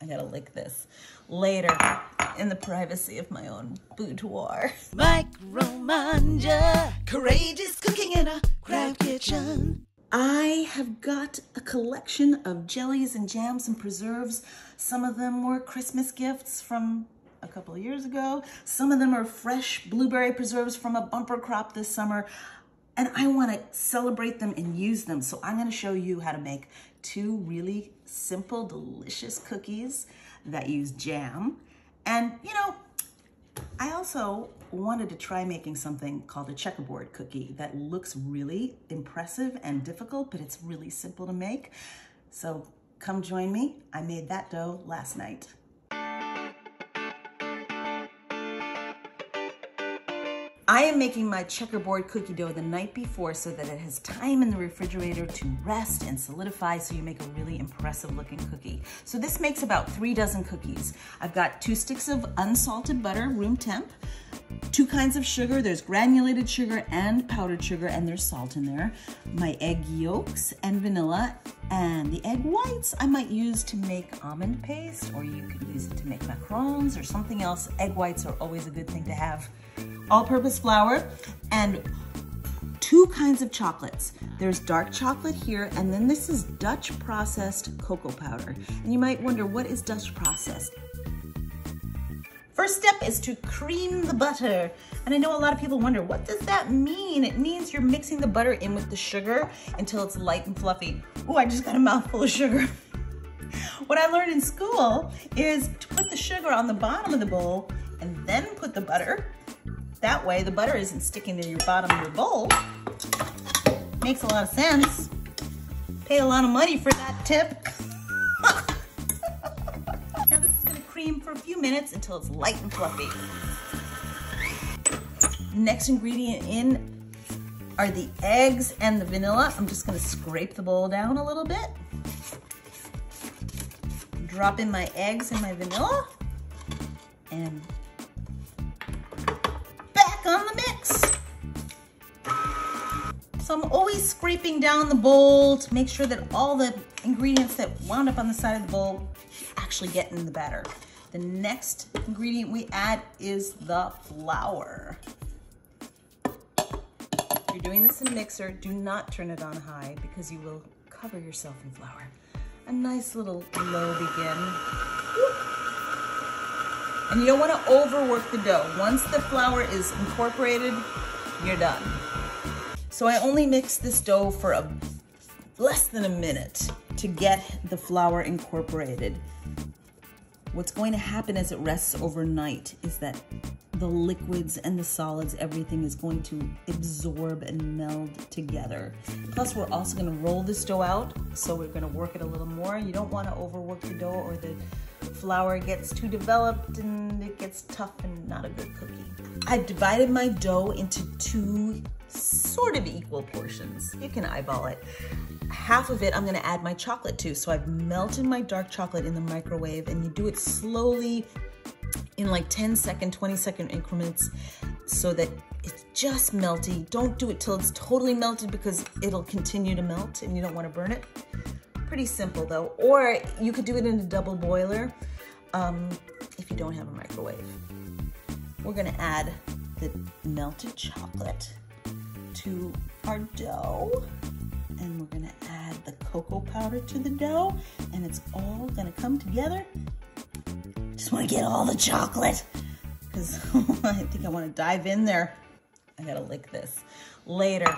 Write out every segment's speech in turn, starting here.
I gotta lick this later in the privacy of my own boudoir. Micromanja, courageous cooking in a crowd kitchen. I have got a collection of jellies and jams and preserves. Some of them were Christmas gifts from a couple of years ago. Some of them are fresh blueberry preserves from a bumper crop this summer. And I want to celebrate them and use them. So I'm going to show you how to make two really simple, delicious cookies that use jam. And, you know, I also wanted to try making something called a checkerboard cookie that looks really impressive and difficult, but it's really simple to make. So come join me. I made that dough last night. I am making my checkerboard cookie dough the night before so that it has time in the refrigerator to rest and solidify so you make a really impressive looking cookie. So this makes about 3 dozen cookies. I've got 2 sticks of unsalted butter, room temp, 2 kinds of sugar. There's granulated sugar and powdered sugar, and there's salt in there. My egg yolks and vanilla, and the egg whites I might use to make almond paste, or you could use it to make macarons or something else. Egg whites are always a good thing to have. All-purpose flour, and 2 kinds of chocolates. There's dark chocolate here, and then this is Dutch processed cocoa powder. And you might wonder, what is Dutch processed? First step is to cream the butter. And I know a lot of people wonder, what does that mean? It means you're mixing the butter in with the sugar until it's light and fluffy. Oh, I just got a mouthful of sugar. What I learned in school is to put the sugar on the bottom of the bowl and then put the butter. That way the butter isn't sticking to your bottom of your bowl. Makes a lot of sense. Paid a lot of money for that tip. Now this is gonna cream for a few minutes until it's light and fluffy. Next ingredient in are the eggs and the vanilla. I'm just gonna scrape the bowl down a little bit. Drop in my eggs and my vanilla. And on the mix. So I'm always scraping down the bowl to make sure that all the ingredients that wound up on the side of the bowl actually get in the batter. The next ingredient we add is the flour. If you're doing this in a mixer, do not turn it on high because you will cover yourself in flour. A nice little low begin. And you don't want to overwork the dough. Once the flour is incorporated, you're done. So I only mix this dough for less than a minute to get the flour incorporated. What's going to happen as it rests overnight is that the liquids and the solids, everything is going to absorb and meld together. Plus, we're also going to roll this dough out, so we're going to work it a little more. You don't want to overwork the dough or the flour gets too developed and it gets tough and not a good cookie. I've divided my dough into 2 sort of equal portions. You can eyeball it. Half of it I'm gonna add my chocolate to. So I've melted my dark chocolate in the microwave, and you do it slowly in like 10-second, 20-second increments so that it's just melty. Don't do it till it's totally melted because it'll continue to melt and you don't want to burn it. Pretty simple though. Or you could do it in a double boiler if you don't have a microwave. We're gonna add the melted chocolate to our dough, and we're gonna add the cocoa powder to the dough, and it's all gonna come together. Just wanna get all the chocolate because I think I wanna dive in there. I gotta lick this later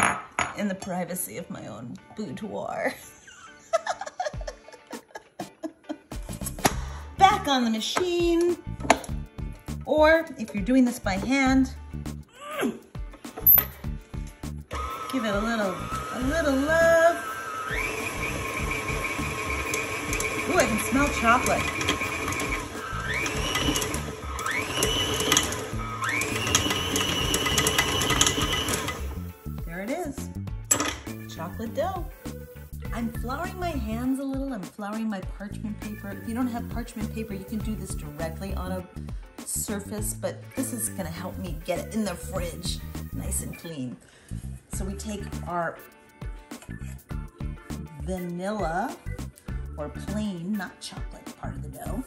in the privacy of my own boudoir. Back on the machine, or if you're doing this by hand, give it a little love. Ooh, I can smell chocolate. There it is, chocolate dough. I'm flouring my hands a little. I'm flouring my parchment paper. If you don't have parchment paper, you can do this directly on a surface, but this is gonna help me get it in the fridge nice and clean. So we take our vanilla, or plain, not chocolate, part of the dough.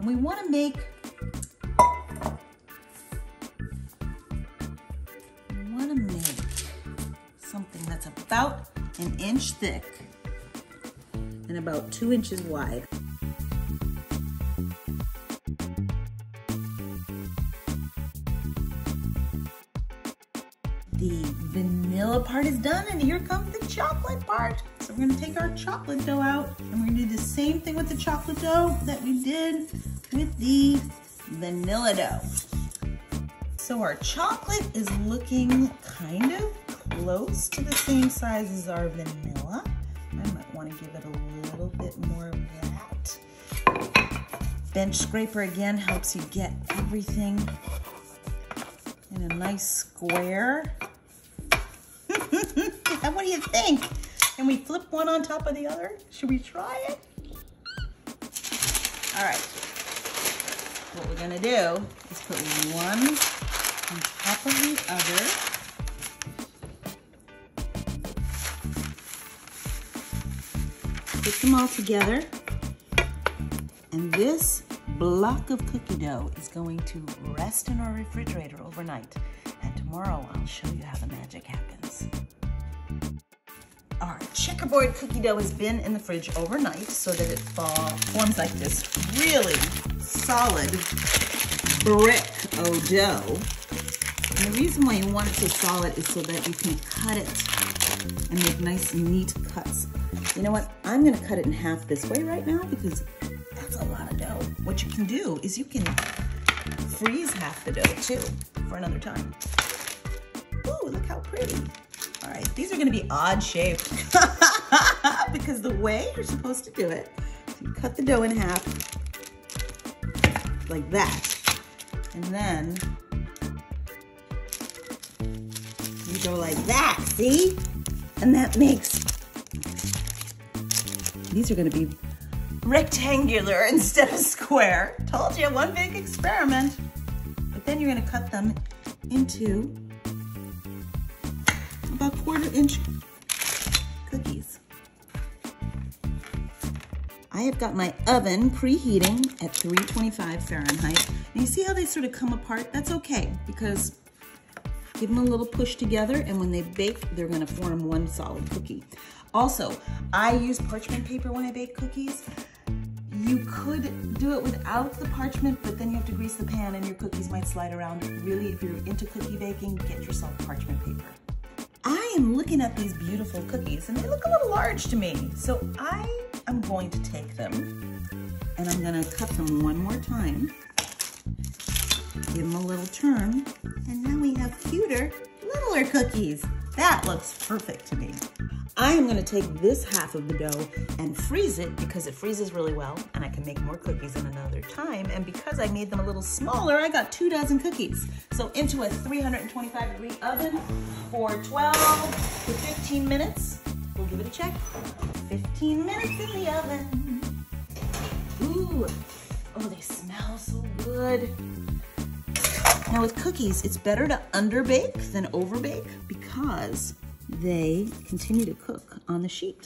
We want to make something that's about an inch thick and about 2 inches wide. The vanilla part is done, and here comes the chocolate part. So we're gonna take our chocolate dough out, and we're gonna do the same thing with the chocolate dough that we did with the vanilla dough. So our chocolate is looking kind of close to the same size as our vanilla. I might want to give it a little bit more of that. Bench scraper again helps you get everything in a nice square. And what do you think? Can we flip one on top of the other? Should we try it? All right. What we're gonna do is put one on top of the other. Put them all together. And this block of cookie dough is going to rest in our refrigerator overnight. And tomorrow I'll show you how the magic happens. Our checkerboard cookie dough has been in the fridge overnight so that it forms like this really solid brick of dough. And the reason why you want it so solid is so that you can cut it and make nice neat cuts. You know what? I'm gonna cut it in half this way right now because that's a lot of dough. What you can do is you can freeze half the dough too for another time. Ooh, look how pretty. All right, these are gonna be odd shaped because the way you're supposed to do it, you cut the dough in half like that. And then you go like that, see? And that makes, these are gonna be rectangular instead of square. Told you, one big experiment. But then you're gonna cut them into about 1/4 inch cookies. I have got my oven preheating at 325 Fahrenheit. And you see how they sort of come apart? That's okay, because give them a little push together, and when they bake, they're gonna form one solid cookie. Also, I use parchment paper when I bake cookies. You could do it without the parchment, but then you have to grease the pan and your cookies might slide around. Really, if you're into cookie baking, get yourself parchment paper. I am looking at these beautiful cookies and they look a little large to me. So I am going to take them and I'm gonna cut them one more time. Give them a little turn, and now we have cuter, littler cookies. That looks perfect to me. I am gonna take this half of the dough and freeze it because it freezes really well and I can make more cookies in another time. And because I made them a little smaller, I got 2 dozen cookies. So into a 325-degree oven for 12 to 15 minutes. We'll give it a check. 15 minutes in the oven. Ooh, oh, they smell so good. Now with cookies, it's better to underbake than overbake because they continue to cook on the sheet.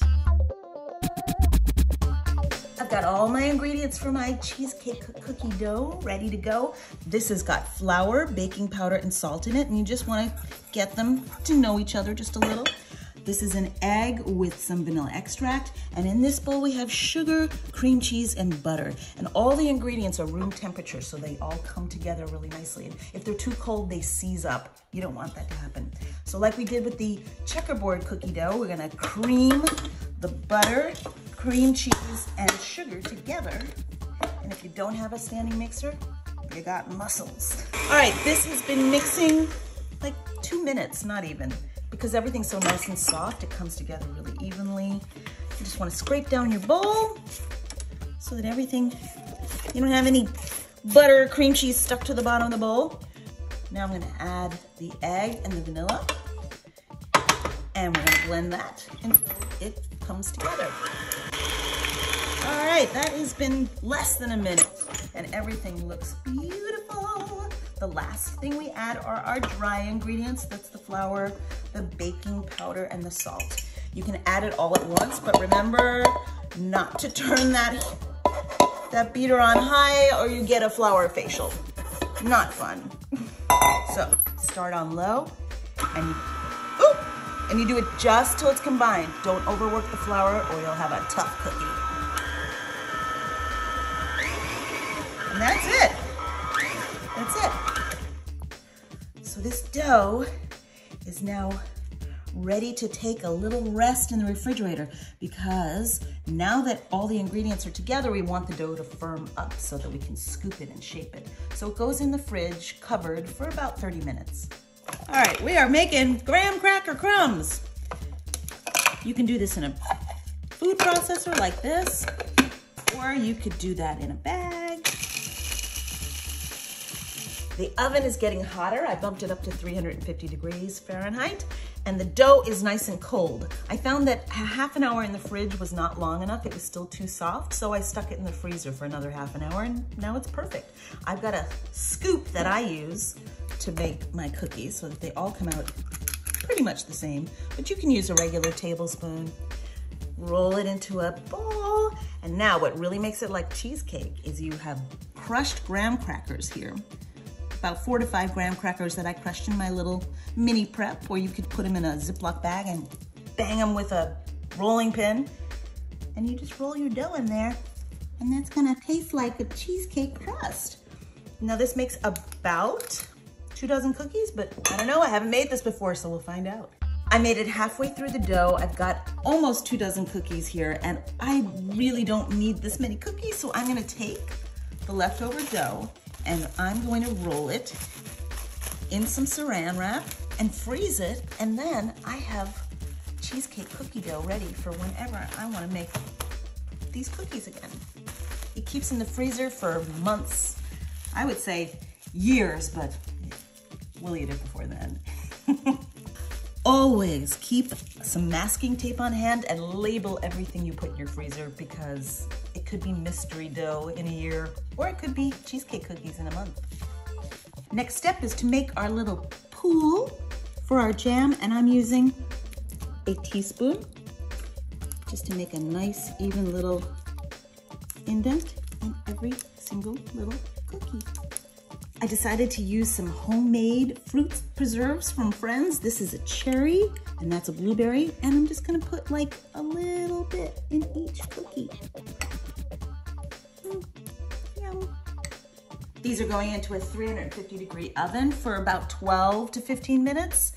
I've got all my ingredients for my cheesecake cookie dough ready to go. This has got flour, baking powder, and salt in it, and you just want to get them to know each other just a little. This is an egg with some vanilla extract, and in this bowl we have sugar, cream cheese, and butter. And all the ingredients are room temperature, so they all come together really nicely. And if they're too cold, they seize up. You don't want that to happen. So like we did with the checkerboard cookie dough, we're gonna cream the butter, cream cheese, and sugar together. And if you don't have a standing mixer, you got muscles. All right, this has been mixing like 2 minutes, not even. Because everything's so nice and soft, it comes together really evenly. You just want to scrape down your bowl so that everything, you don't have any butter or cream cheese stuck to the bottom of the bowl. Now I'm going to add the egg and the vanilla, and we're going to blend that until it comes together. All right, that has been less than a minute, and everything looks beautiful. The last thing we add are our dry ingredients. That's the flour, the baking powder, and the salt. You can add it all at once, but remember not to turn that that beater on high or you get a flour facial. Not fun. So start on low and you do it just till it's combined. Don't overwork the flour or you'll have a tough cookie. And that's it. That's it. So this dough is now ready to take a little rest in the refrigerator because now that all the ingredients are together, we want the dough to firm up so that we can scoop it and shape it. So it goes in the fridge covered for about 30 minutes. All right, we are making graham cracker crumbs. You can do this in a food processor like this, or you could do that in a bag. The oven is getting hotter. I bumped it up to 350 degrees Fahrenheit, and the dough is nice and cold. I found that half an hour in the fridge was not long enough. It was still too soft, so I stuck it in the freezer for another half an hour, and now it's perfect. I've got a scoop that I use to make my cookies so that they all come out pretty much the same, but you can use a regular tablespoon. Roll it into a ball, and now what really makes it like cheesecake is you have crushed graham crackers here. About 4 to 5 graham crackers that I crushed in my little mini prep, or you could put them in a Ziploc bag and bang them with a rolling pin. And you just roll your dough in there, and that's gonna taste like a cheesecake crust. Now this makes about 2 dozen cookies, but I don't know, I haven't made this before, so we'll find out. I made it halfway through the dough. I've got almost 2 dozen cookies here, and I really don't need this many cookies, so I'm gonna take the leftover dough and I'm going to roll it in some saran wrap and freeze it, and then I have cheesecake cookie dough ready for whenever I want to make these cookies again. It keeps in the freezer for months, I would say years, but we'll eat it before then. Always keep some masking tape on hand and label everything you put in your freezer, because it could be mystery dough in a year, or it could be cheesecake cookies in a month. Next step is to make our little pool for our jam, and I'm using a teaspoon just to make a nice even little indent in every single little cookie. I decided to use some homemade fruit preserves from Friends. This is a cherry and that's a blueberry, and I'm just gonna put like a little bit in each cookie. Yum. These are going into a 350-degree oven for about 12 to 15 minutes.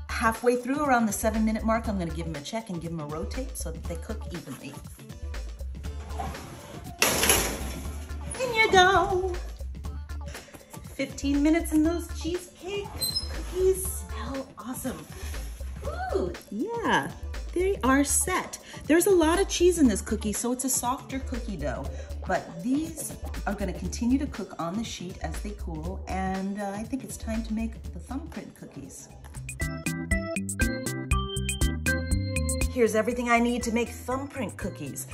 Halfway through, around the 7-minute mark, I'm gonna give them a check and give them a rotate so that they cook evenly. In you go. 15 minutes and those cheesecake cookies smell awesome. Ooh, yeah, they are set. There's a lot of cheese in this cookie, so it's a softer cookie dough, but these are gonna continue to cook on the sheet as they cool, and I think it's time to make the thumbprint cookies. Here's everything I need to make thumbprint cookies.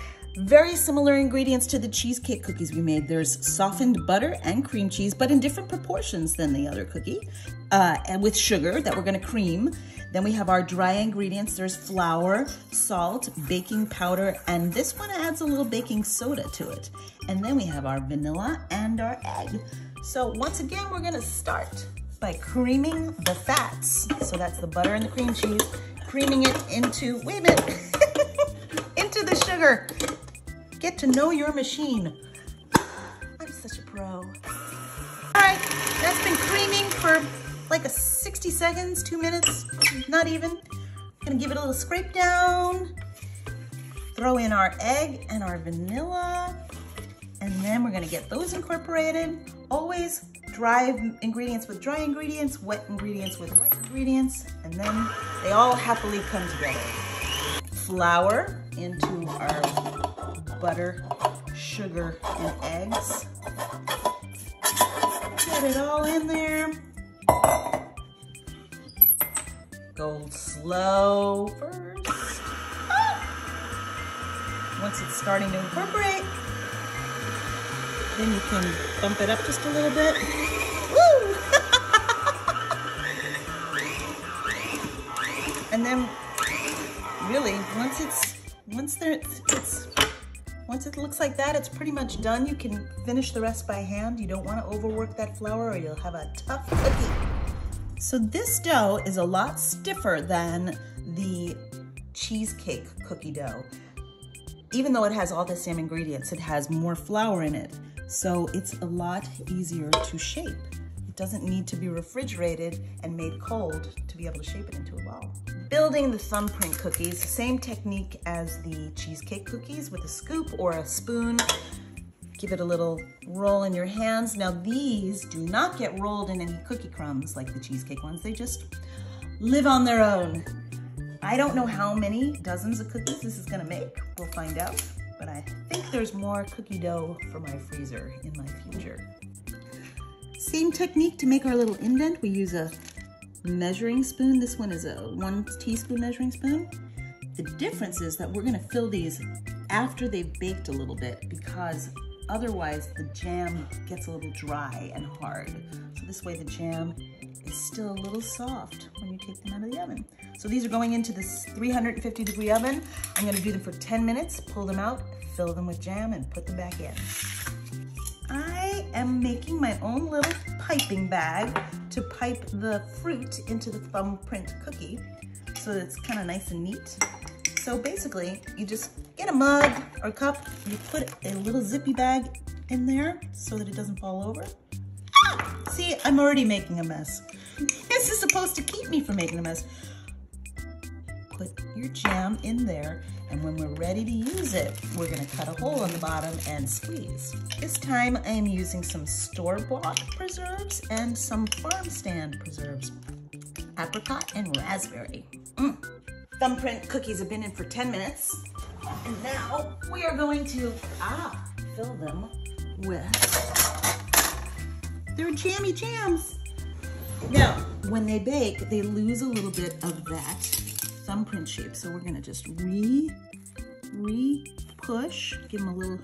Very similar ingredients to the cheesecake cookies we made. There's softened butter and cream cheese, but in different proportions than the other cookie, and with sugar that we're gonna cream. Then we have our dry ingredients. There's flour, salt, baking powder, and this one adds a little baking soda to it. And then we have our vanilla and our egg. So once again, we're gonna start by creaming the fats. So that's the butter and the cream cheese, creaming it into, wait a minute, into the sugar. Get to know your machine. I'm such a pro. All right, that's been creaming for like 60 seconds, 2 minutes, not even. Gonna give it a little scrape down. Throw in our egg and our vanilla. And then we're gonna get those incorporated. Always dry ingredients with dry ingredients, wet ingredients with wet ingredients, and then they all happily come together. Flour into our butter, sugar, and eggs. Get it all in there. Go slow first. Once it's starting to incorporate, then you can bump it up just a little bit. Woo! And then really, once it's Once it looks like that, it's pretty much done. You can finish the rest by hand. You don't want to overwork that flour or you'll have a tough cookie. So this dough is a lot stiffer than the cheesecake cookie dough. Even though it has all the same ingredients, it has more flour in it. So it's a lot easier to shape. It doesn't need to be refrigerated and made cold to be able to shape it into a ball. Building the thumbprint cookies, same technique as the cheesecake cookies with a scoop or a spoon. Give it a little roll in your hands. Now these do not get rolled in any cookie crumbs like the cheesecake ones. They just live on their own. I don't know how many dozens of cookies this is gonna make. We'll find out, but I think there's more cookie dough for my freezer in my future. Same technique to make our little indent. We use a measuring spoon. This one is a 1 teaspoon measuring spoon. The difference is that we're gonna fill these after they've baked a little bit because otherwise the jam gets a little dry and hard. So this way the jam is still a little soft when you take them out of the oven. So these are going into this 350-degree oven. I'm gonna do them for 10 minutes, pull them out, fill them with jam, and put them back in. I am making my own little piping bag to pipe the fruit into the thumbprint cookie so that it's kind of nice and neat. So basically, you just get a mug or cup, you put a little zippy bag in there so that it doesn't fall over. Ah! See, I'm already making a mess. This is supposed to keep me from making a mess. Put your jam in there, and when we're ready to use it, we're gonna cut a hole on the bottom and squeeze. This time I am using some store-bought preserves and some farm stand preserves. Apricot and raspberry. Thumbprint cookies have been in for 10 minutes. And now we are going to fill them with their jammy jams. Now, when they bake, they lose a little bit of that thumbprint shape. So we're gonna just push, give them a little,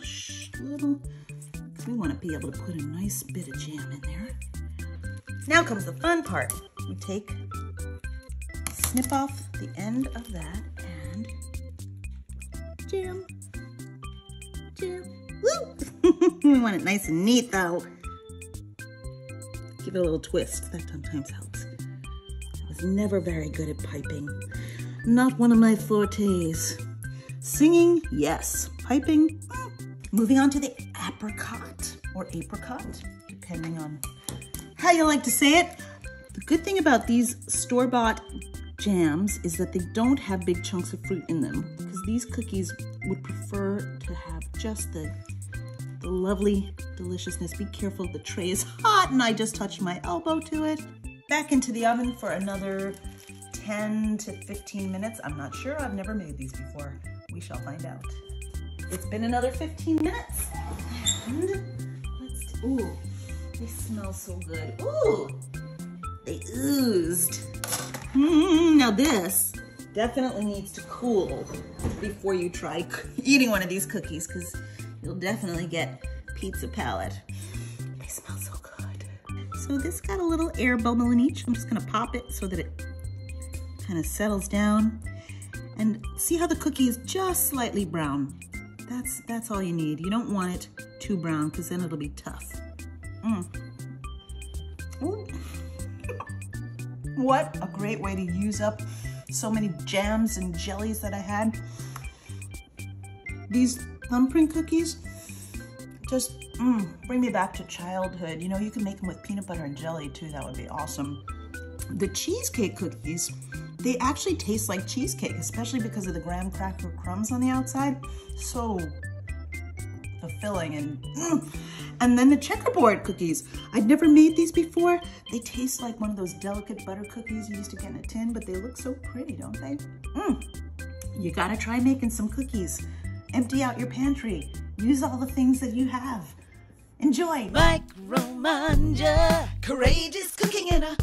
because we wanna be able to put a nice bit of jam in there. Now comes the fun part. We snip off the end of that and jam. Woo! We want it nice and neat though. Give it a little twist, that sometimes helps. I was never very good at piping. Not one of my fortes. Singing, yes. Piping, Moving on to the apricot, or apricot, depending on how you like to say it. The good thing about these store-bought jams is that they don't have big chunks of fruit in them, because these cookies would prefer to have just the lovely deliciousness. Be careful, the tray is hot and I just touched my elbow to it. Back into the oven for another 10 to 15 minutes. I'm not sure, I've never made these before. We shall find out. It's been another 15 minutes. And ooh, they smell so good. Ooh, they oozed. Now this definitely needs to cool before you try eating one of these cookies, because you'll definitely get pizza palate. They smell so good. So this got a little air bubble in each. I'm just gonna pop it so that it kind of settles down. And see how the cookie is just slightly brown. That's all you need. You don't want it too brown, because then it'll be tough. Ooh. What a great way to use up so many jams and jellies that I had. These thumbprint cookies just bring me back to childhood. You know, you can make them with peanut butter and jelly too. That would be awesome. The cheesecake cookies, they actually taste like cheesecake, especially because of the graham cracker crumbs on the outside. So fulfilling. And then the checkerboard cookies. I'd never made these before. They taste like one of those delicate butter cookies you used to get in a tin, but they look so pretty, don't they? You gotta try making some cookies. Empty out your pantry. Use all the things that you have. Enjoy. Micromanja, courageous cooking in a